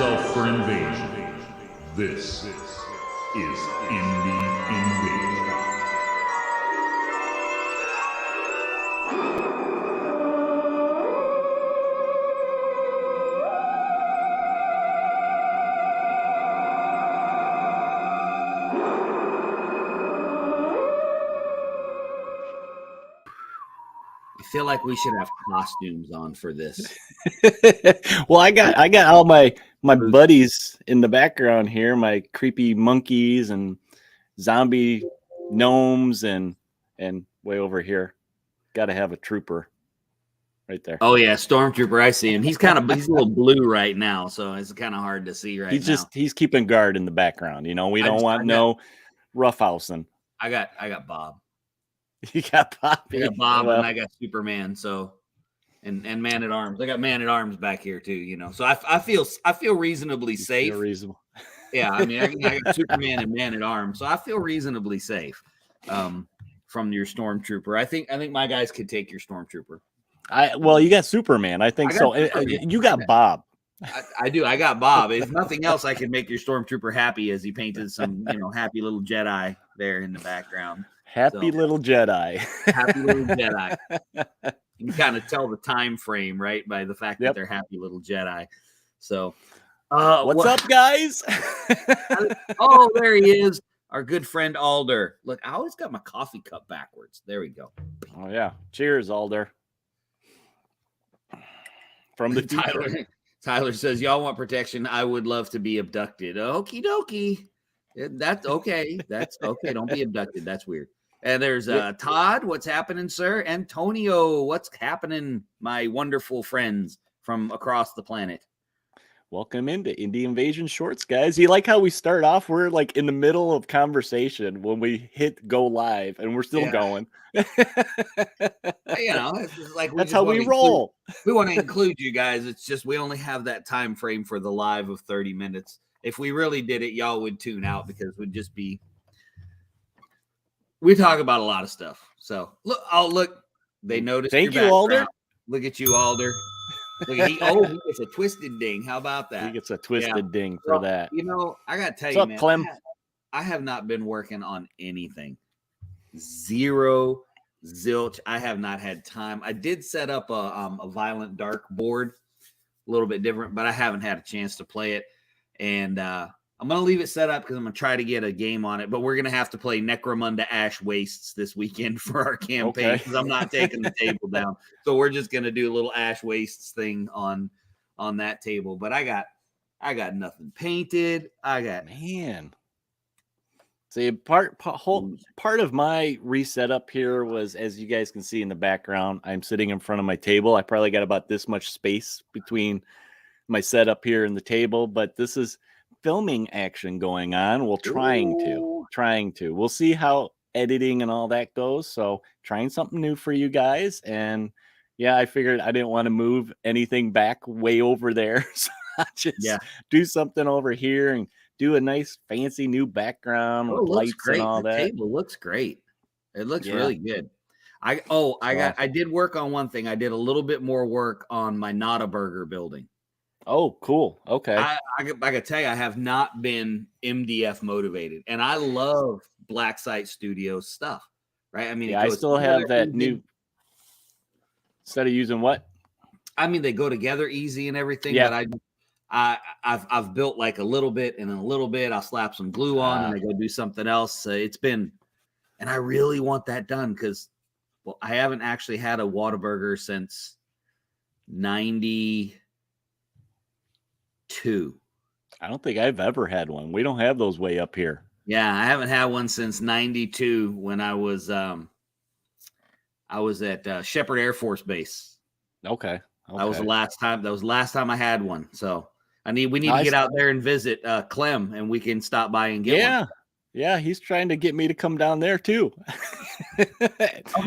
yourself for invasion. This is Indie Invasion. I feel like we should have costumes on for this. Well, I got all my buddies in the background here, my creepy monkeys and zombie gnomes and way over here. Got to have a trooper right there. Oh yeah, Stormtrooper. I see him. He's a little blue right now, so it's kind of hard to see He's keeping guard in the background. You know, we don't want no roughhousing. I got Bob. You got Bobby. I got Bob and I got Superman. So, and Man at Arms. I got Man at Arms back here too. You know, so I feel reasonably safe. Feel reasonable. Yeah, I mean, I got Superman and Man at Arms, so I feel reasonably safe from your Stormtrooper. I think my guys could take your Stormtrooper. Well, you got Superman. I think so. Superman. You got Bob. I do. I got Bob. If nothing else, I can make your Stormtrooper happy as he painted some, happy little Jedi there in the background. Happy little Jedi. Happy little Jedi. You can kind of tell the time frame, right, by the fact that they're happy little Jedi. So, what's up, guys? Oh, there he is, our good friend Alder. Look, I always got my coffee cup backwards. There we go. Oh yeah, cheers, Alder. From the future. Tyler says, "Y'all want protection? I would love to be abducted." Okie dokie. That's okay. That's okay. Don't be abducted. That's weird. And there's Todd. What's happening, sir? Antonio. What's happening, my wonderful friends from across the planet? Welcome into Indie Invasion Shorts, guys. You like how we start off? We're like in the middle of conversation when we hit go live, and we're still going. It's like that's how we roll. We want to include you guys. It's just we only have that time frame for the live of 30 minutes. If we really did it, y'all would tune out because we'd just be. We talk about a lot of stuff. So look. They noticed. Thank you, Alder. Look at you, Alder. Look at he gets a twisted ding. How about that? He gets a twisted ding for that. I gotta tell What's you, up, Clem? I have not been working on anything. Zero, zilch. I have not had time. I did set up a Violent Dark board, a little bit different, but I haven't had a chance to play it. And I'm going to leave it set up because I'm going to try to get a game on it. But we're going to have to play Necromunda Ash Wastes this weekend for our campaign because I'm not taking the table down. So we're just going to do a little Ash Wastes thing on that table. But I got nothing painted. See, part of my reset up here was, as you guys can see in the background, I'm sitting in front of my table. I probably got about this much space between my setup here and the table, but this is filming action going on. Well, trying to. We'll see how editing and all that goes. So trying something new for you guys. And yeah, I figured I didn't want to move anything back way over there. So I just do something over here and do a nice fancy new background with lights and all that. The table looks great. It looks really good. I did work on one thing. I did a little bit more work on my Not a Burger building. Oh, cool. Okay. I gotta tell you, I have not been MDF motivated, and I love Black Site Studios stuff. Right? I mean, I still have that new. Instead of using what? I mean, they go together easy and everything. Yeah. But I've built like a little bit and then a little bit. I'll slap some glue on and I go do something else. It's been, and I really want that done because, well, I haven't actually had a Whataburger since 92. I don't think I've ever had one. We don't have those way up here. Yeah, I haven't had one since 92 when I was at Shepherd Air Force Base. Okay. That was the last time. That was the last time I had one. So we need to get out there and visit Clem, and we can stop by and get one. Yeah, he's trying to get me to come down there too.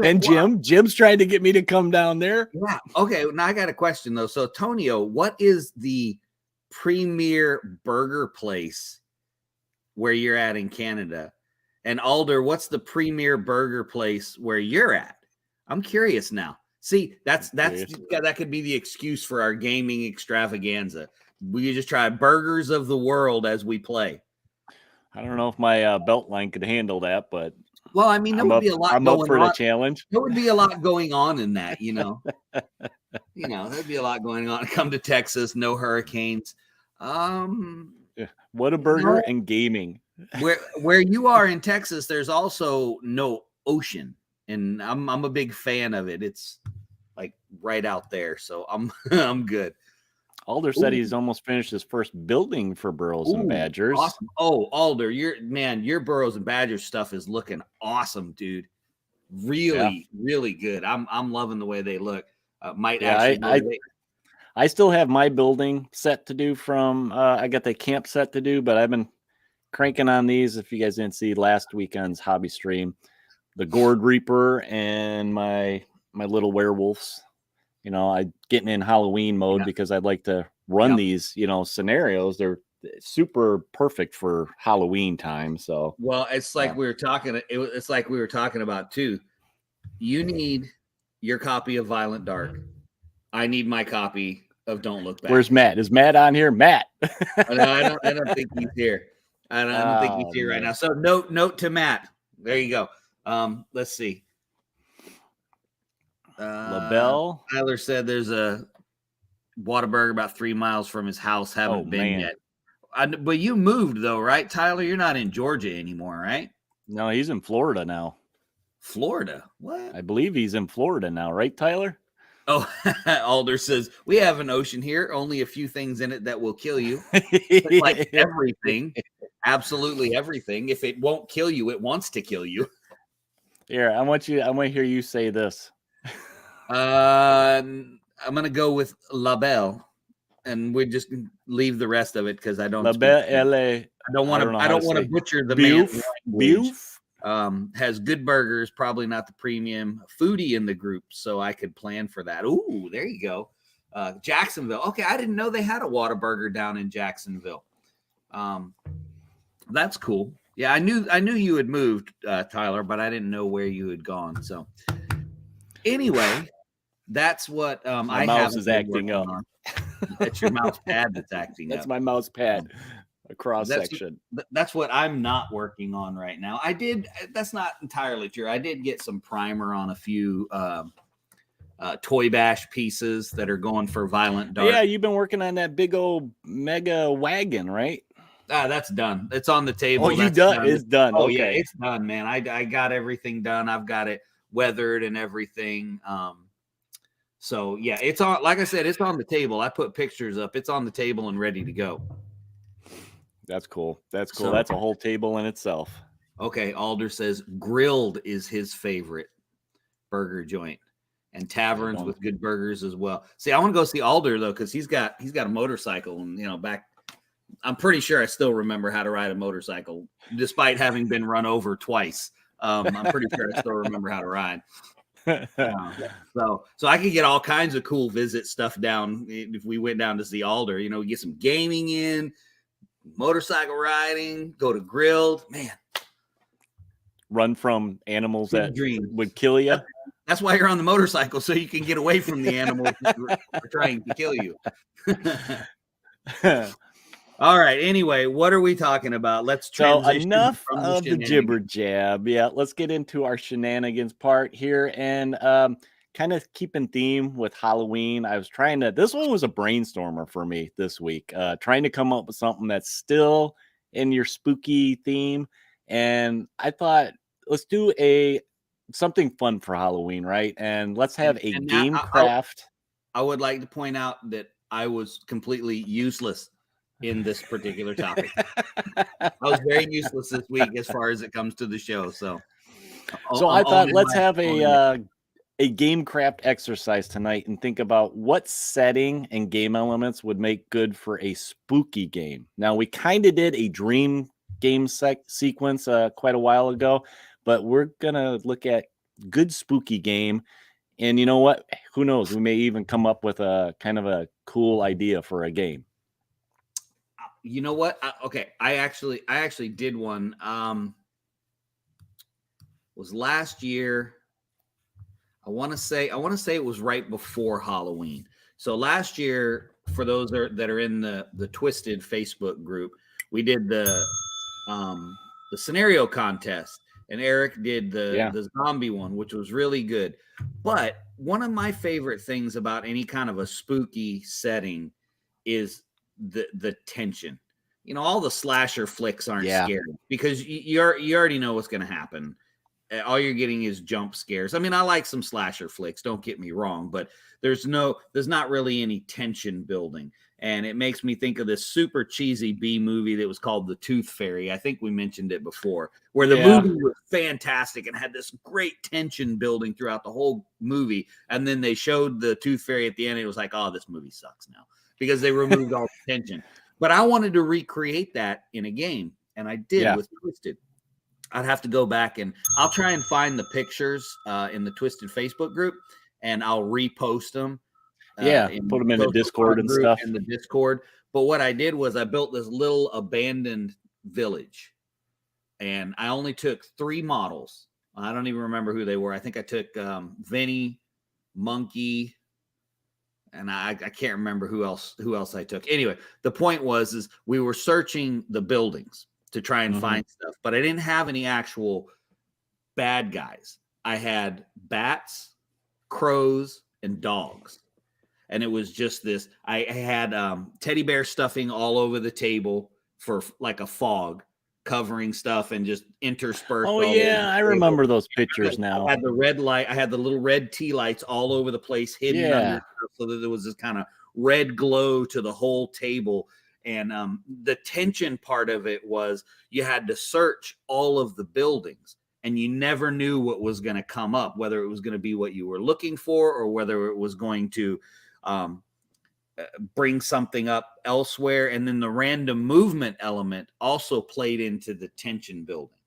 And Jim's trying to get me to come down there. Yeah. Okay. Now I got a question though. So Tonio, what is the premier burger place where you're at in Canada? And Alder, what's the premier burger place where you're at? I'm curious now. See, that could be the excuse for our gaming extravaganza. We just try burgers of the world as we play. I don't know if my belt line could handle that, but Well, I mean, there would be a lot I'm going up for on. the challenge. There would be a lot going on in that, you know. There'd be a lot going on. Come to Texas, no hurricanes. What a burger and gaming. Where you are in Texas, there's also no ocean, and I'm a big fan of it. It's like right out there, so I'm good. Alder said he's almost finished his first building for Burros and Badgers. Awesome. Oh, Alder, your Burros and Badgers stuff is looking awesome, dude. Really, really good. I'm loving the way they look. I still have my building set to do from I got the camp set to do, but I've been cranking on these. If you guys didn't see last weekend's hobby stream, the Gourd Reaper and my little werewolves. I getting in Halloween mode because I'd like to run these, scenarios. They're super perfect for Halloween time. So, well, it's like we were talking. It's like we were talking about too. You need your copy of Violent Dark. I need my copy of Don't Look Back. Where's Matt? Is Matt on here? Matt. I don't think he's here. I don't think he's here right now. So note to Matt. There you go. Let's see. LaBelle. Tyler said there's a Whataburger about 3 miles from his house. Haven't been yet. But you moved though, right, Tyler? You're not in Georgia anymore, right? No, he's in Florida now. Florida? What? I believe he's in Florida now, right, Tyler? Oh, Alder says, we have an ocean here, only a few things in it that will kill you. Like everything. Absolutely everything. If it won't kill you, it wants to kill you. Here, I want to hear you say this. I'm gonna go with LaBelle, and we just leave the rest of it because I don't. LaBelle. I don't want to butcher the man's language. Has good burgers, probably not the premium foodie in the group, so I could plan for that. Ooh, there you go. Jacksonville. Okay, I didn't know they had a Whataburger down in Jacksonville. That's cool. Yeah, I knew you had moved, Tyler, but I didn't know where you had gone. So anyway, that's what my mouse is acting up. That's your mouse pad that's acting up. That's my mouse pad. A cross section. That's what I'm not working on right now. That's not entirely true. I did get some primer on a few Toy Bash pieces that are going for Violent Dark. Yeah, you've been working on that big old mega wagon, right? That's done. It's on the table. Oh, you done? It's done. Oh, okay. Yeah, it's done, man. I got everything done. I've got it weathered and everything. So yeah, it's on. Like I said, it's on the table. I put pictures up. It's on the table and ready to go. That's cool. That's cool. So, that's a whole table in itself. Okay. Alder says grilled is his favorite burger joint, and taverns with good burgers as well. See, I want to go see Alder though, because he's got a motorcycle, and back. I'm pretty sure I still remember how to ride a motorcycle, despite having been run over twice. I'm pretty sure I still remember how to ride. So I could get all kinds of cool visit stuff down if we went down to see Alder. We get some gaming in. Motorcycle riding, go to grilled, man. Run from animals that would kill you. That's why you're on the motorcycle, so you can get away from the animals that are trying to kill you. All right. Anyway, what are we talking about? Let's transition. So enough of the jibber jab. Yeah, let's get into our shenanigans part here, and kind of keep in theme with Halloween. This one was a brainstormer for me this week, trying to come up with something that's still in your spooky theme. And I thought, let's do something fun for Halloween, right? And let's have a game craft. I would like to point out that I was completely useless in this particular topic. I was very useless this week as far as it comes to the show. So I thought let's have a game craft exercise tonight and think about what setting and game elements would make good for a spooky game. Now, we kind of did a dream game sequence quite a while ago, but we're going to look at good spooky game. And you know what? Who knows? We may even come up with a kind of a cool idea for a game. You know what? Okay. I actually did one. Was last year. I want to say it was right before Halloween. So last year for those that are in the Twisted Facebook group, we did the scenario contest, and Eric did the zombie one, which was really good. But one of my favorite things about any kind of a spooky setting is the tension. You know, all the slasher flicks aren't scary because you already know what's going to happen. All you're getting is jump scares. I mean, I like some slasher flicks, don't get me wrong, but there's not really any tension building. And it makes me think of this super cheesy B movie that was called The Tooth Fairy. I think we mentioned it before, where the movie was fantastic and had this great tension building throughout the whole movie. And then they showed the Tooth Fairy at the end. And it was like, oh, this movie sucks now because they removed all the tension. But I wanted to recreate that in a game, and I did with Twisted. I'd have to go back and I'll try and find the pictures in the Twisted Facebook group, and I'll repost them. Put them in the Discord and stuff. In the Discord. But what I did was I built this little abandoned village, and I only took 3 models. I don't even remember who they were. I think I took Vinny, Monkey, and I can't remember who else I took. Anyway, the point was we were searching the buildings to try and find stuff, but I didn't have any actual bad guys. I had bats, crows, and dogs. And it was just this. I had teddy bear stuffing all over the table for like a fog, covering stuff and just interspersed. Oh yeah, I remember those pictures now. I had the red light. I had the little red tea lights all over the place, hidden under, so that there was this kind of red glow to the whole table. And the tension part of it was you had to search all of the buildings, and you never knew what was going to come up, whether it was going to be what you were looking for or whether it was going to bring something up elsewhere. And then the random movement element also played into the tension building.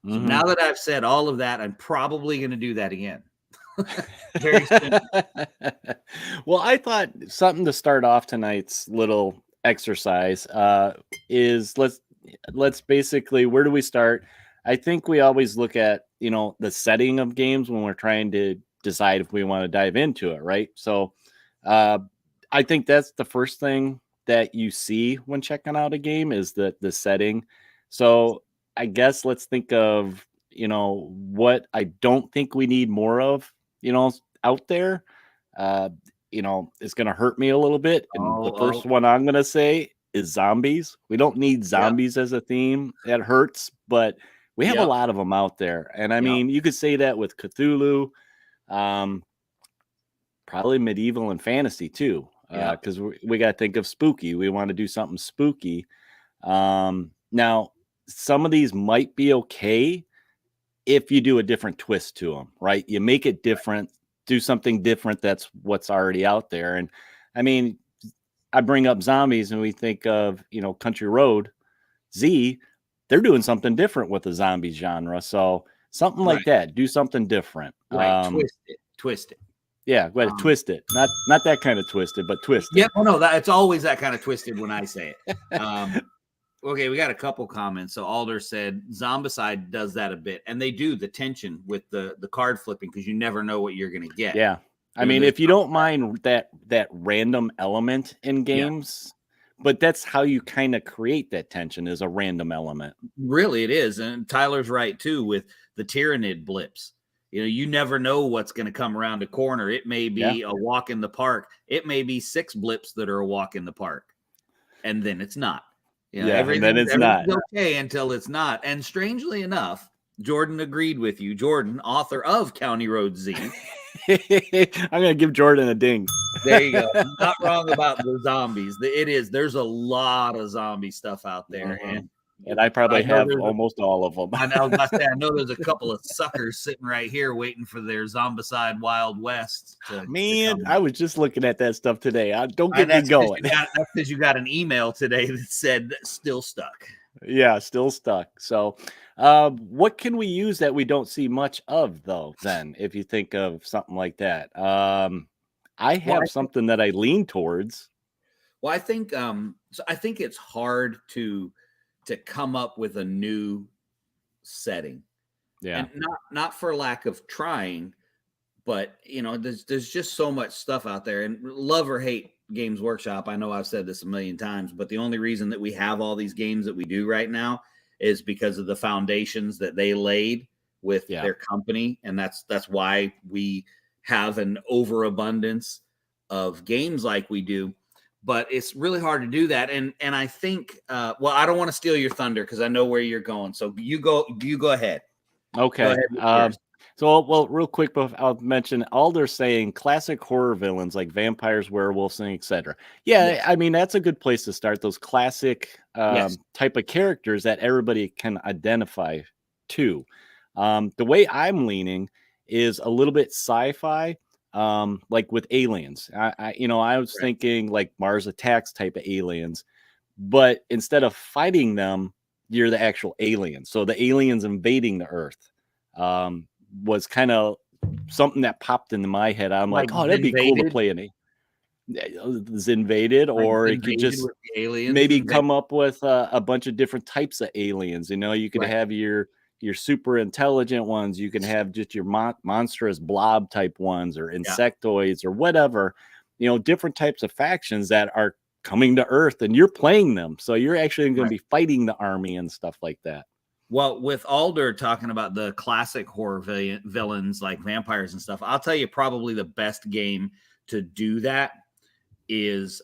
So now that I've said all of that, I'm probably going to do that again. Very soon. Well, I thought something to start off tonight's little exercise is let's basically, where do we start? I think we always look at, the setting of games when we're trying to decide if we want to dive into it, right? So I think that's the first thing that you see when checking out a game is the setting. So I guess let's think of, what I don't think we need more of, out there. It's going to hurt me a little bit. And the first one I'm going to say is zombies. We don't need zombies as a theme. That hurts, but we have a lot of them out there. And I mean, you could say that with Cthulhu, probably medieval and fantasy too, because we got to think of spooky. We want to do something spooky. Now, some of these might be okay if you do a different twist to them, right? You make it different, do something different. That's what's already out there. And I mean, I bring up zombies and we think of, Country Road Z, they're doing something different with the zombie genre. So something like that, do something different. Right. Twist it. Yeah, go ahead, twist it. Not that kind of twisted, but twist it. Yeah, well, no, it's always that kind of twisted when I say it. Okay, we got a couple comments. So Alder said Zombicide does that a bit, and they do the tension with the card flipping because you never know what you're going to get. Yeah, I mean, if you don't mind that random element in games, but that's how you kind of create that tension is a random element. Really, it is, and Tyler's right too with the Tyrannid blips. You never know what's going to come around a corner. It may be a walk in the park. It may be 6 blips that are a walk in the park, and then it's not. Everything's not okay until it's not. And strangely enough, Jordan agreed with you. Jordan, author of County Road Z. I'm going to give Jordan a ding. There you go. Not wrong about the zombies. There's a lot of zombie stuff out there. And I probably have almost all of them. I know there's a couple of suckers sitting right here waiting for their Zombicide Wild West. I was just looking at that stuff today. Don't get me going. That's because you got an email today that said still stuck. Yeah, still stuck. So what can we use that we don't see much of, though, then, if you think of something like that? I have something that I lean towards. Well, I think it's hard to come up with a new setting. Yeah. And not for lack of trying, but there's just so much stuff out there, and love or hate Games Workshop, I know I've said this a million times, but the only reason that we have all these games that we do right now is because of the foundations that they laid with their company. And that's why we have an overabundance of games like we do. But it's really hard to do that. And I think, well, I don't want to steal your thunder because I know where you're going. So you go ahead. Okay. So, well, real quick, I'll mention Alder's saying classic horror villains like vampires, werewolves, and etc. Yeah, yes. I mean, that's a good place to start. Those classic type of characters that everybody can identify to. The way I'm leaning is a little bit sci-fi, like with aliens. I was thinking like Mars Attacks type of aliens, but instead of fighting them, you're the actual alien. So the aliens invading the Earth. Was kind of something that popped into my head. I'm like, oh, that'd be cool to play is invaded, or it could just maybe come up with a bunch of different types of aliens. You could have your super intelligent ones. You can have just your monstrous blob type ones, or insectoids, or whatever. Different types of factions that are coming to Earth, and you're playing them. So you're actually going to be fighting the army and stuff like that. Well, with Alder talking about the classic horror villains like vampires and stuff, I'll tell you probably the best game to do that is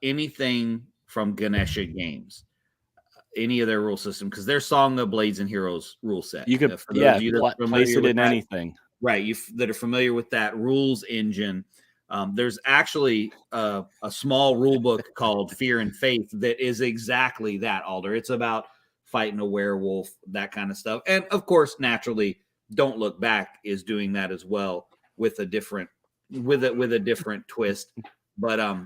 anything from Ganesha Games, any of their rule system, because their Song of Blades and Heroes rule set. You could place it in anything. Right, that are familiar with that rules engine. There's actually a small rule book called Fear and Faith that is exactly that, Alder. It's about fighting a werewolf, that kind of stuff. And of course, naturally, Don't Look Back is doing that as well with a different twist. But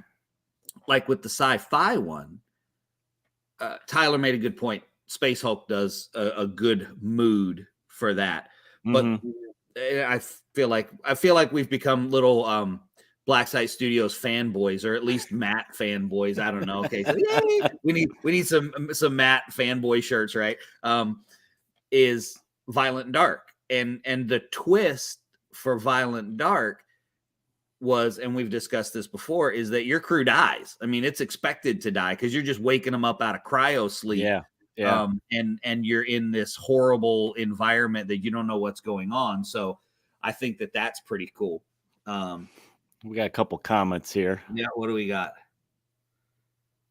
like with the sci-fi one, Tyler made a good point. Space Hulk does a good mood for that. But I feel like we've become little Black Site Studios fanboys, or at least Matt fanboys. I don't know. Okay, so yay, we need some Matt fanboy shirts, right? Is Violent and Dark, and the twist for Violent and Dark was, and we've discussed this before, is that your crew dies. I mean, it's expected to die because you're just waking them up out of cryo sleep. Yeah. And you're in this horrible environment that you don't know what's going on. So I think that that's pretty cool. We got a couple comments here. Yeah, what do we got?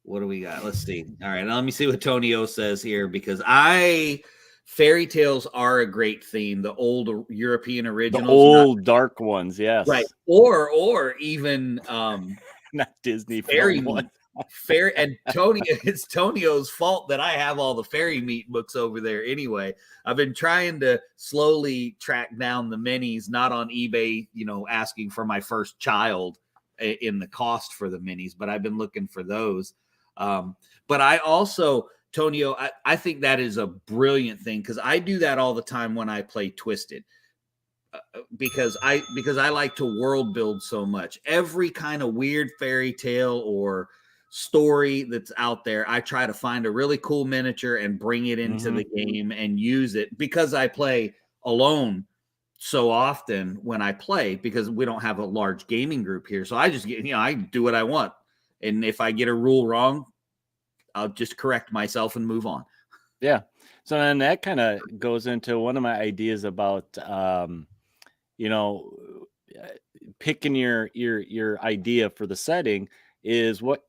Let's see. All right, let me see what Tonio says here, because fairy tales are a great theme. The old European originals, the old dark ones, yes, right, or even not Disney fairy ones. And Tony, it's Tonio's fault that I have all the fairy meat books over there anyway. I've been trying to slowly track down the minis, not on eBay, asking for my first child in the cost for the minis, but I've been looking for those. But I also, Tonio, I think that is a brilliant thing, because I do that all the time when I play Twisted. Because I like to world build so much. Every kind of weird fairy tale or story that's out there, I try to find a really cool miniature and bring it into the game and use it, because I play alone so often when I play, because we don't have a large gaming group here. So I just get, I do what I want. And if I get a rule wrong, I'll just correct myself and move on. Yeah. So then that kind of goes into one of my ideas about, picking your idea for the setting. Is what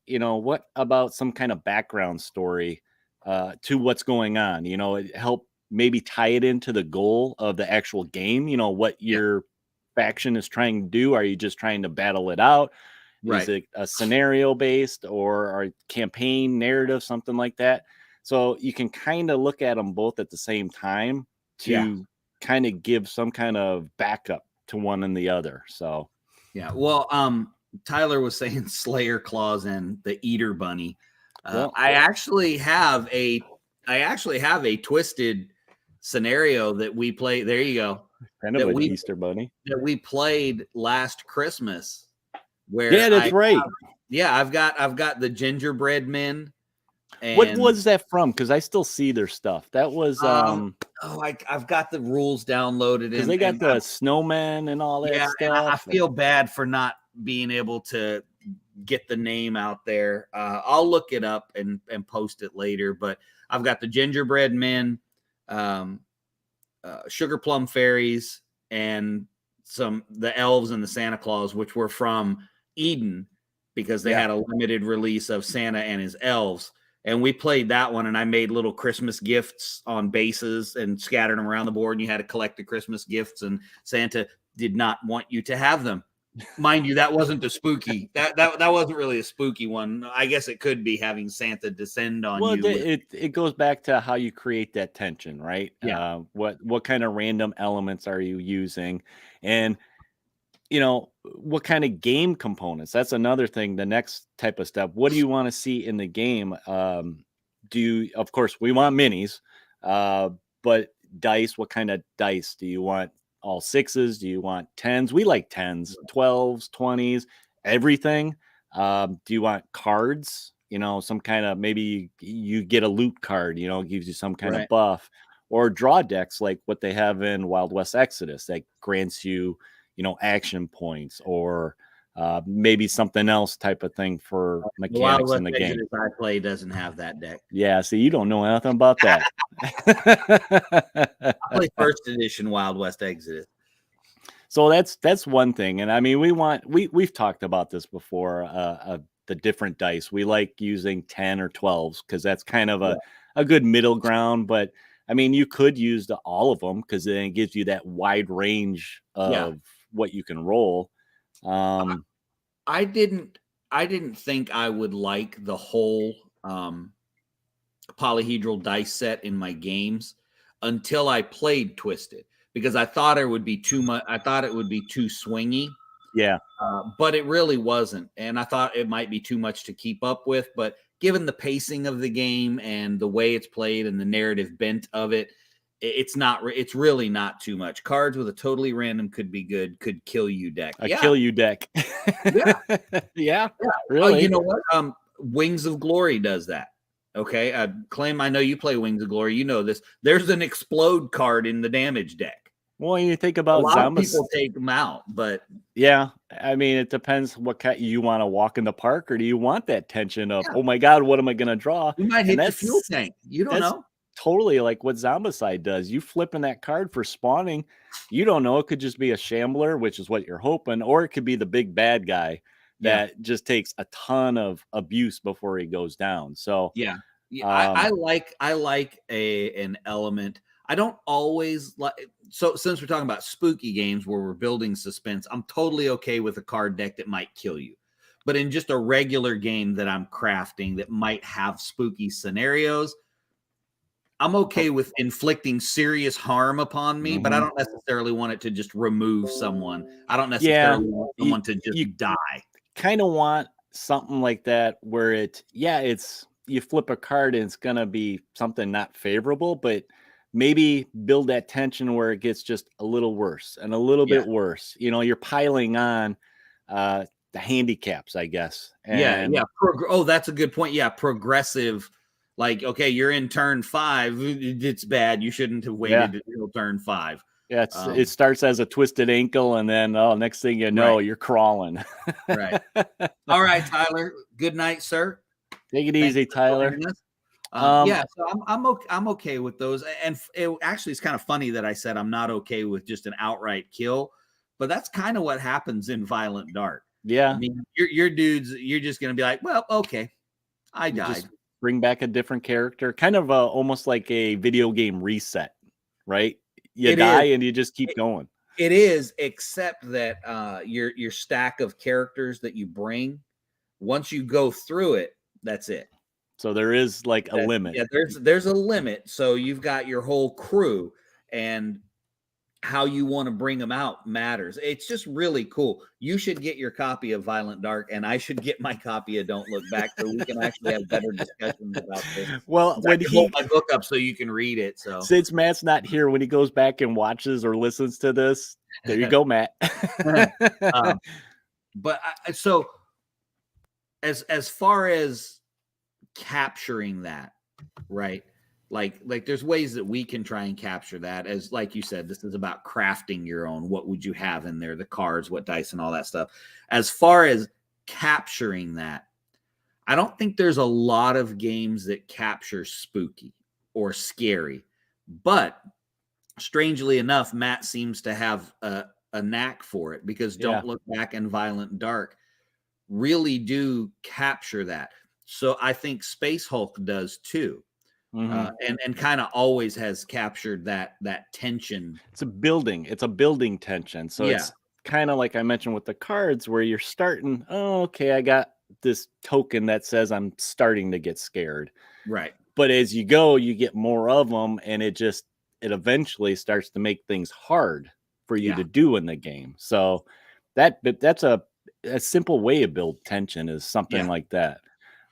about some kind of background story to what's going on? It help maybe tie it into the goal of the actual game. What your faction is trying to do. Are you just trying to battle it out? Right. Is it a scenario based or a campaign narrative, something like that? So you can kind of look at them both at the same time to kind of give some kind of backup to one and the other. So well, Tyler was saying Slayer Claws and the Eater Bunny. I actually have a Twisted scenario that we play. There you go. Kind of an Easter Bunny that we played last Christmas. Where that's right. I've got the gingerbread men. And what was that from? Because I still see their stuff. That was I've got the rules downloaded, because they got the snowmen and all that stuff. I feel bad for not being able to get the name out there. I'll look it up and post it later. But I've got the gingerbread men, sugar plum fairies, and the elves and the Santa Claus, which were from Eden, because they had a limited release of Santa and his elves. And we played that one, and I made little Christmas gifts on bases and scattered them around the board. And you had to collect the Christmas gifts, and Santa did not want you to have them. Mind you, that wasn't the spooky. That wasn't really a spooky one. I guess it could be having Santa descend on you. Well, it goes back to how you create that tension, right? Yeah. What kind of random elements are you using, and what kind of game components? That's another thing. The next type of step. What do you want to see in the game? Of course, we want minis, but dice. What kind of dice do you want? All 6s? Do you want 10s? We like 10s, 12s, 20s, everything. Do you want cards? Some kind of, maybe you get a loot card, gives you some kind of buff, or draw decks like what they have in Wild West Exodus that grants you, action points, or maybe something else type of thing for mechanics in the game. Exodus I play doesn't have that deck. Yeah, see, you don't know nothing about that. I play first edition Wild West Exodus. So that's one thing. And I mean, we've talked about this before, the different dice. We like using 10 or 12s because that's kind of a good middle ground. But I mean, you could use all of them, because then it gives you that wide range of what you can roll. I didn't think I would like the whole polyhedral dice set in my games until I played Twisted, because I thought it would be too much. I thought it would be too swingy. Yeah. But it really wasn't. And I thought it might be too much to keep up with. But given the pacing of the game and the way it's played and the narrative bent of it, it's really not too much. Cards with a totally random could be good, could kill you deck. Kill you deck. Yeah. Really. Oh, you know what? Wings of Glory does that. Okay. Claim, I know you play Wings of Glory. You know this. There's an explode card in the damage deck. Well, you think about a lot of people take them out, but yeah, I mean, it depends what kind. You want to walk in the park, or do you want that tension of, oh my God, what am I going to draw? You might hit the fuel tank. You don't know. Totally like what Zombicide does. You flipping that card for spawning, you don't know. It could just be a shambler, which is what you're hoping, or it could be the big bad guy that just takes a ton of abuse before he goes down. So I like an element. I don't always like. So since we're talking about spooky games where we're building suspense, I'm totally okay with a card deck that might kill you. But in just a regular game that I'm crafting that might have spooky scenarios, I'm okay with inflicting serious harm upon me, but I don't necessarily want it to just remove someone. I don't necessarily want someone to just die. Kind of want something like that where you flip a card and it's going to be something not favorable, but maybe build that tension where it gets just a little worse and a little bit worse. You're piling on the handicaps, I guess. And that's a good point. Yeah, progressive. Like, okay, you're in turn 5. It's bad. You shouldn't have waited until turn 5. Yeah, it starts as a twisted ankle, and then next thing you know, you're crawling. Right. All right, Tyler. Good night, sir. Take it easy, Tyler. So I'm okay with those. And it's kind of funny that I said I'm not okay with just an outright kill, but that's kind of what happens in Violent Dark. Yeah. I mean, your dudes, you're just going to be like, well, okay, I died. Just bring back a different character, kind of almost like a video game reset, right? You die and you just keep going. It is, except that your stack of characters that you bring, once you go through it, that's it. So there is like a limit. Yeah, there's a limit. So you've got your whole crew, and how you want to bring them out matters. It's just really cool. You should get your copy of Violent Dark, and I should get my copy of Don't Look Back, so we can actually have better discussions about this. Well, when he hold my book up so you can read it. So since Matt's not here, when he goes back and watches or listens to this, there you go, Matt. So as far as capturing that, right? Like there's ways that we can try and capture that. As like you said, this is about crafting your own. What would you have in there? The cards, what dice, and all that stuff. As far as capturing that. I don't think there's a lot of games that capture spooky or scary, but strangely enough, Matt seems to have a knack for it, because Don't Look Back and Violent Dark really do capture that. So I think Space Hulk does too. And kind of always has captured that tension. It's a building tension. So it's kind of like I mentioned with the cards, where you're starting, oh, okay, I got this token that says I'm starting to get scared. Right. But as you go, you get more of them, and it eventually starts to make things hard for you to do in the game. So that's a simple way to build tension, is something like that.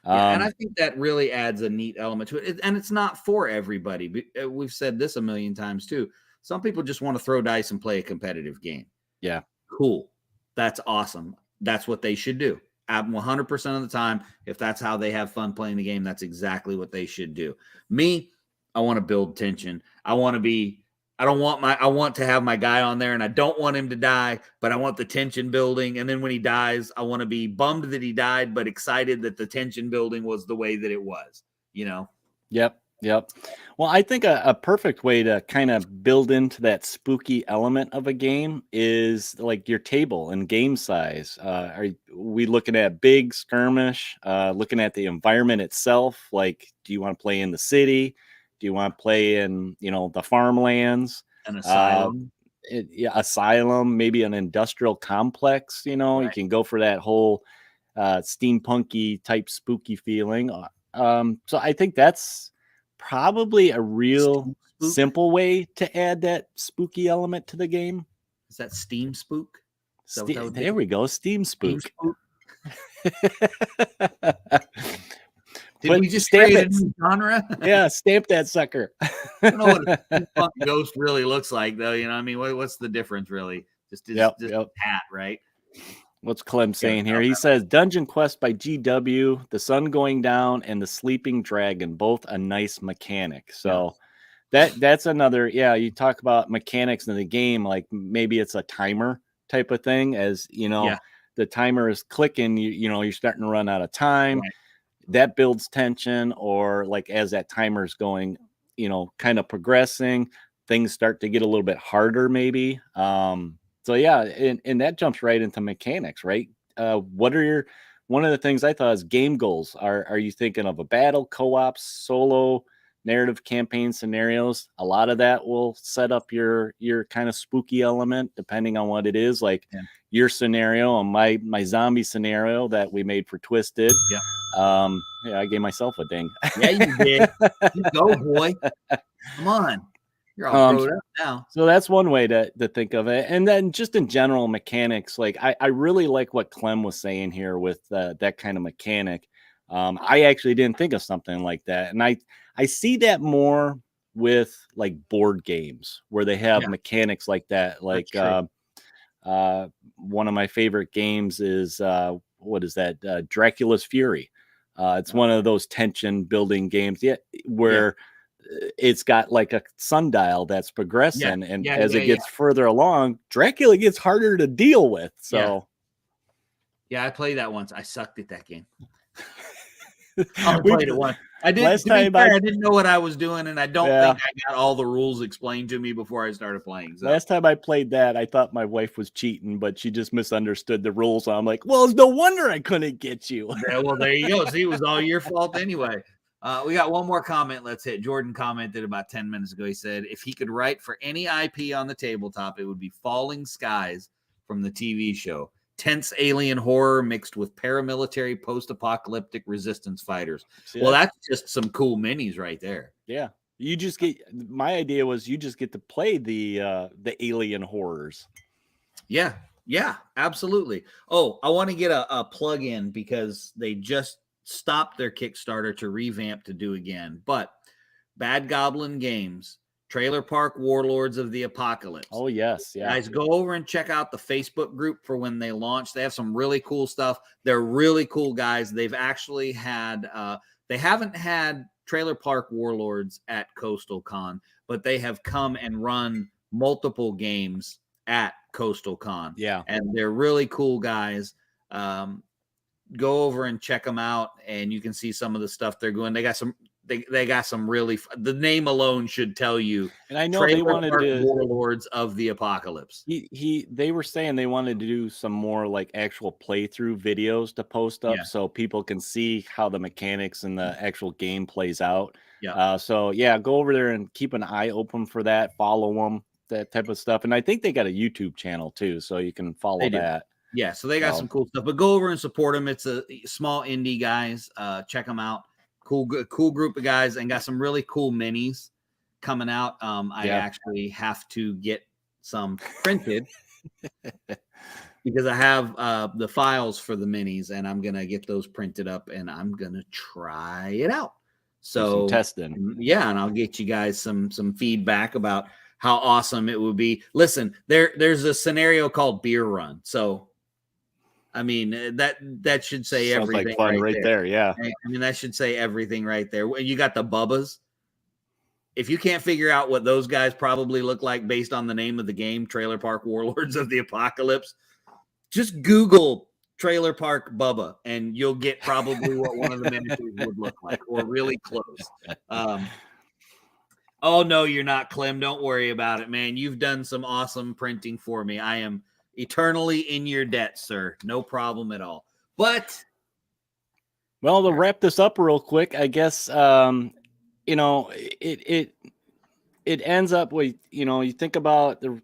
And I think that really adds a neat element to it. And it's not for everybody. We've said this a million times too. Some people just want to throw dice and play a competitive game. Yeah. Cool. That's awesome. That's what they should do. 100% of the time, if that's how they have fun playing the game, that's exactly what they should do. Me, I want to build tension. I want to have my guy on there, and I don't want him to die, but I want the tension building. And then when he dies, I want to be bummed that he died, but excited that the tension building was the way that it was, Yep. Well, I think a perfect way to kind of build into that spooky element of a game is like your table and game size. Are we looking at big skirmish, looking at the environment itself? Like, do you want to play in the city? Do you want to play in, the farmlands? An asylum? Asylum, maybe an industrial complex. Right. You can go for that whole steampunky type spooky feeling. So I think that's probably a real simple way to add that spooky element to the game. Is that Steam Spook? There we go. Steam Spook. Did we just create a new genre? Yeah, stamp that sucker. I don't know what a steampunk ghost really looks like, though. I mean, what's the difference, really? Just a hat, right? What's Clem saying here? He says Dungeon Quest by GW, The Sun Going Down, and The Sleeping Dragon, both a nice mechanic. So that's another, you talk about mechanics in the game, like maybe it's a timer type of thing, as the timer is clicking, you're starting to run out of time. Right. That builds tension, or like as that timer is going, kind of progressing, things start to get a little bit harder, maybe. So and that jumps right into mechanics, right? What are one of the things I thought is game goals? Are you thinking of a battle, co-op, solo, narrative campaign scenarios? A lot of that will set up your kind of spooky element, depending on what it is. Like your scenario and my zombie scenario that we made for Twisted. Yeah. I gave myself a ding. Yeah, you did. You go, boy. Come on. You're all grown up now. So that's one way to think of it. And then just in general mechanics, like I really like what Clem was saying here with that kind of mechanic. I actually didn't think of something like that. And I see that more with like board games where they have mechanics like that. Like one of my favorite games is what is that? Dracula's Fury. It's one of those tension building games where it's got like a sundial that's progressing, and as it gets further along, Dracula gets harder to deal with. So I played that once. I sucked at that game. I played it once. I didn't. I didn't know what I was doing, and I don't think I got all the rules explained to me before I started playing. So. Last time I played that, I thought my wife was cheating, but she just misunderstood the rules. So I'm like, well, it's no wonder I couldn't get you. Yeah, well, there you go. See, it was all your fault anyway. We got one more comment. Let's hit. Jordan commented about 10 minutes ago. He said, if he could write for any IP on the tabletop, it would be Falling Skies from the TV show. Tense alien horror mixed with paramilitary post-apocalyptic resistance fighters. Well, that's just some cool minis right there. Yeah. You just get, my idea was you just get to play the alien horrors. Yeah, absolutely. Oh, I want to get a plug in because they just stopped their Kickstarter to revamp to do again. But Bad Goblin Games, Trailer Park Warlords of the Apocalypse. Oh, yes. Yeah. Guys, go over and check out the Facebook group for when they launch. They have some really cool stuff. They're really cool guys. They've actually had, they haven't had Trailer Park Warlords at Coastal Con, but they have come and run multiple games at Coastal Con. Yeah. And they're really cool guys. go over and check them out, and you can see some of the stuff they're doing. They got some. They got some really. The name alone should tell you. And I know they wanted to Warlords of the Apocalypse. They were saying they wanted to do some more like actual playthrough videos to post up, so people can see how the mechanics and the actual game plays out. Yeah. So yeah, go over there and keep an eye open for that. Follow them, that type of stuff. And I think they got a YouTube channel too, so you can follow that. Yeah, so they got some cool stuff. But go over and support them. It's a small indie guys. Check them out. Cool group of guys, and got some really cool minis coming out. I actually have to get some printed because I have the files for the minis, and I'm gonna get those printed up, and I'm gonna try it out. So testing, yeah, and I'll get you guys some feedback about how awesome it would be. Listen, there's a scenario called Beer Run, so. I mean, that should say sounds everything. Like fun right there. Yeah. I mean, that should say everything right there. You got the Bubbas. If you can't figure out what those guys probably look like based on the name of the game, Trailer Park Warlords of the Apocalypse, just Google Trailer Park Bubba, and you'll get probably what one of the miniatures would look like, or really close. Oh, no, you're not, Clem. Don't worry about it, man. You've done some awesome printing for me. I am eternally in your debt, sir. No problem at all. But well, to wrap this up real quick, I guess you know, it ends up with, you know, you think about the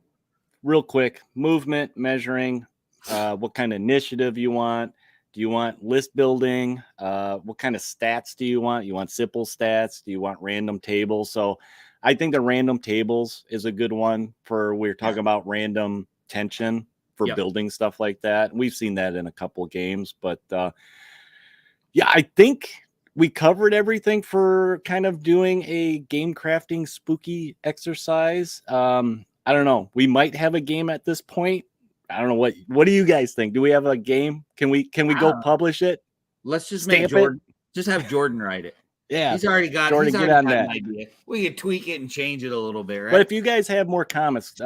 real quick movement, measuring, what kind of initiative you want. Do you want list building? What kind of stats do you want? You want simple stats? Do you want random tables? So I think the random tables is a good one for, we're talking about random tension for building stuff like that. We've seen that in a couple of games, but yeah, I think we covered everything for kind of doing a game crafting spooky exercise. I don't know. We might have a game at this point. I don't know what do you guys think? Do we have a game? Can we go publish it? Let's just make Jordan. Just have Jordan write it. Yeah, he's already got. Jordan, get on that. Idea. We can tweak it and change it a little bit, right? But if you guys have more comments,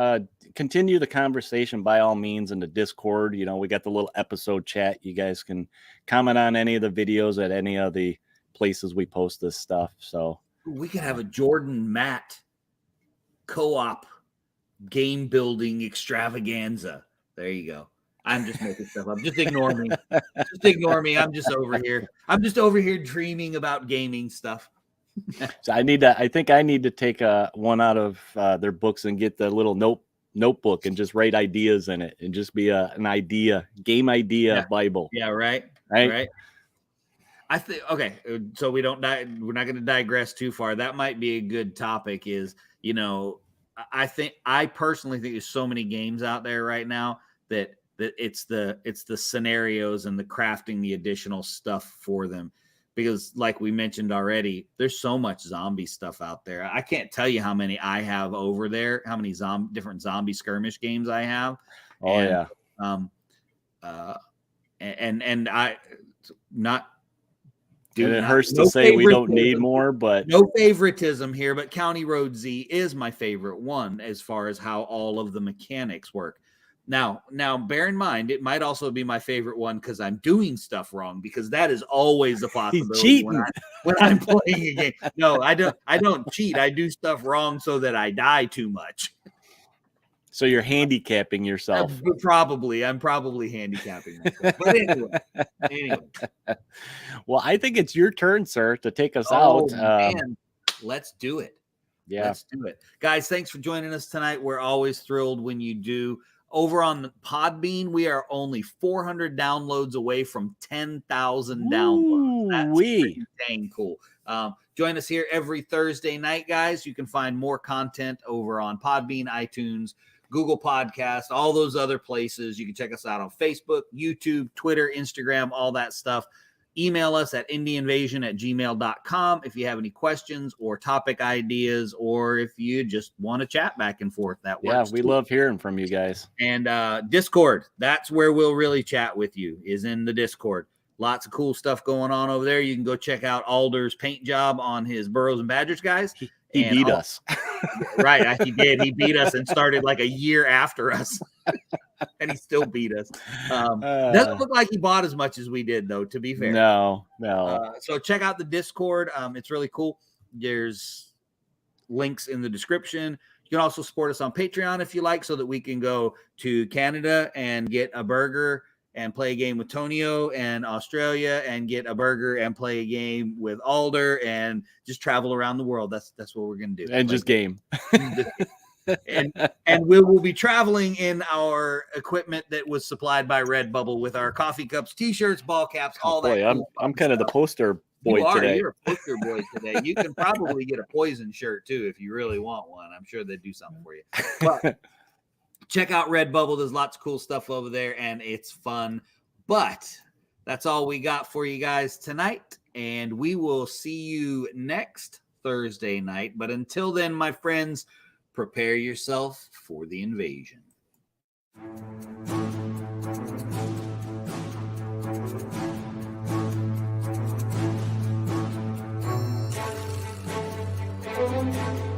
continue the conversation by all means in the Discord. You know, we got the little episode chat. You guys can comment on any of the videos at any of the places we post this stuff. So we could have a Jordan Matt co-op game building extravaganza. There you go. I'm just making stuff up. Just ignore me. Just ignore me. I'm just over here. I'm just over here dreaming about gaming stuff. So I think I need to take one out of their books and get the little notebook and just write ideas in it and just be an game idea Bible. Yeah. Right. I think, okay. So we're not going to digress too far. That might be a good topic is, you know, I personally think there's so many games out there right now that it's the scenarios and the crafting the additional stuff for them, because like we mentioned already, there's so much zombie stuff out there. I can't tell you how many I have over there, how many different zombie skirmish games I have. And I not. And it hurts to say we don't need more, but no favoritism here, but County Road Z is my favorite one as far as how all of the mechanics work. Now, bear in mind, it might also be my favorite one because I'm doing stuff wrong, because that is always the possibility when I'm playing a game. No, I don't cheat. I do stuff wrong so that I die too much. So you're handicapping yourself. I'm probably handicapping myself. But anyway. Well, I think it's your turn, sir, to take us out. Man. Let's do it. Yeah. Let's do it. Guys, thanks for joining us tonight. We're always thrilled when you do. Over on Podbean, we are only 400 downloads away from 10,000 downloads. That's pretty dang cool. Join us here every Thursday night, guys. You can find more content over on Podbean, iTunes, Google Podcast, all those other places. You can check us out on Facebook, YouTube, Twitter, Instagram, all that stuff. Email us at indieinvasion@gmail.com if you have any questions or topic ideas, or if you just want to chat back and forth. That works. Yeah, we love hearing from you guys. And Discord, that's where we'll really chat with you, is in the Discord. Lots of cool stuff going on over there. You can go check out Alder's paint job on his Burrows and Badgers guys. He beat us. Right, he did. He beat us and started like a year after us. and he still beat us. Doesn't look like he bought as much as we did, though, to be fair. No. So check out the Discord. It's really cool. There's links in the description. You can also support us on Patreon if you like, so that we can go to Canada and get a burger and play a game with Tonio, and Australia and get a burger and play a game with Alder, and just travel around the world. That's what we're gonna do. And just game. and we will be traveling in our equipment that was supplied by Redbubble with our coffee cups, t-shirts, ball caps, all that. Boy, I'm kind of the poster boy today. You're a poster boy today. You can probably get a Poison shirt too if you really want one. I'm sure they do something for you. But check out Redbubble. There's lots of cool stuff over there, and it's fun. But that's all we got for you guys tonight, and we will see you next Thursday night. But until then, my friends, prepare yourself for the invasion. Thank you.